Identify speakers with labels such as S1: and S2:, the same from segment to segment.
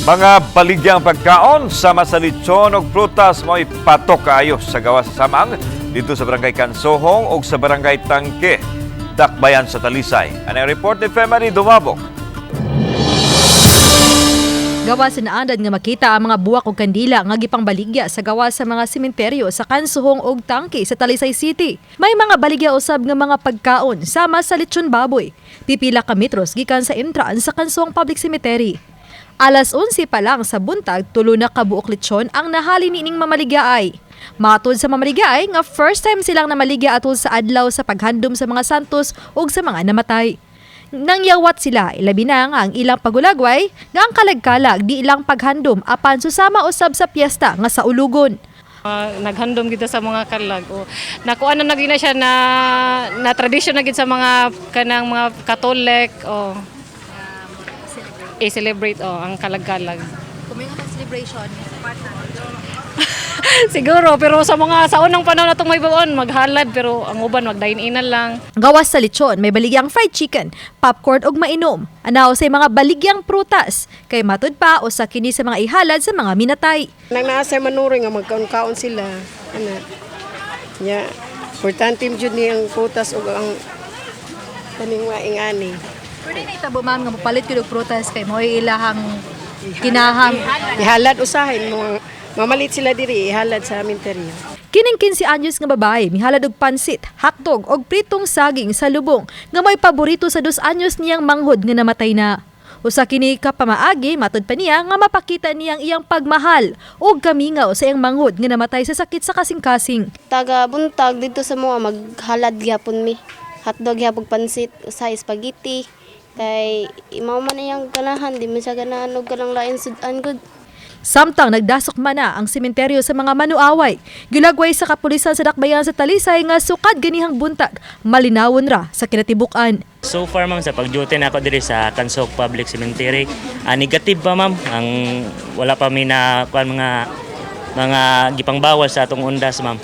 S1: Mga baligyang pagkaon sama sa lechon ug prutas mo'y patok kaayo sa gawas sa samang dito sa Barangay Kansohong ug sa Barangay Tangke, Dakbayan sa Talisay. Ano ang report ni Femari Dumabok?
S2: Gawas sa naandad nga makita ang mga buwak ug kandila nga gipangbaligya sa gawas sa mga sementeryo sa Kansohong ug Tangke sa Talisay City. May mga baligya usab nga mga pagkaon sama sa lechon baboy. Pipila ka metros gikan sa entrance sa Kansohong Public Cemetery. Alas 11 pa lang sa buntag, tulo na kabuok lechon ang nahali nining mamaligyaay. Matod sa mamaligyaay nga first time silang namaligya atol sa adlaw sa paghandom sa mga santos ug sa mga namatay. Nangyawat sila, ilabi na nga ang ilang pagulagway nga ang kalagkalag di ilang paghandom apan susama usab sa piyesta nga sa ulugon.
S3: Naghandom gito sa mga kalag o nakuha na naging na siya na tradisyon na gid sa mga kanang mga Katolik o i-celebrate ang kalag-kalag.
S2: Kung may celebration,
S3: Siguro, pero sa unang panahon na itong may baon, maghalad, pero ang uban, magdain-inan lang.
S2: gawas sa lechon, may baligyang fried chicken, popcorn ug mainom. Anaw sa mga baligyang prutas, kay matud pa o sa kini sa mga ihalad sa mga minatay.
S4: Nang naasay manuri nga magkaon-kaon sila. Ano? Ya, importante jud ni ang prutas ug ang kaning waingani.
S2: Pwede na itabo ma'am nga mapalit ko og prutas kay mo ilahang kinahang.
S4: Ihalad usahin mo. Mamalit sila diri ihalad sa minteryo.
S2: Kining 15 anyos nga babae mihalad og pansit, hotdog og pritong saging sa lubong nga may paborito sa 2 anyos niyang manghod nga namatay na. Usa kini ka pamaagi matud pa niya nga mapakita niyang iyang pagmahal ug kamingaw sa iyang manghod nga namatay sa sakit sa kasing-kasing.
S5: Taga buntag dito sa mga maghalad gyapon mi. Hotdog gyapon pansit, sa spaghetti. Kay imaw man iyang ganahan, di man siya ganahan og kanang lain sudan gud.
S2: Samtang nagdasok man na ang sementeryo sa mga manuaway, gilagway sa kapulisan sa Dakbayan sa Talisay nga sukad ganihang buntag, malinawon ra sa kinatibukan.
S6: So far ma'am, sa pag-duty na ako diri sa Kansohong Public Cemetery, negative pa ma'am, ang wala pa mi na mga gipangbawal sa atong undas ma'am.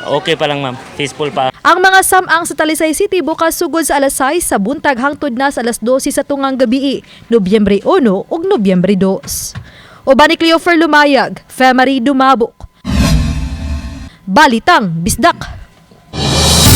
S6: Okay pa lang ma'am, peaceful pa.
S2: Ang mga samang sa Talisay City bukas sugod sa alas 6 sa buntag hangtod na sa alas 12 sa tungang gabi, Nobyembre 1 ug Nobyembre 2. Uban ni Cleofer Lumayag, Femari Dumabok. Balitang Bisdak.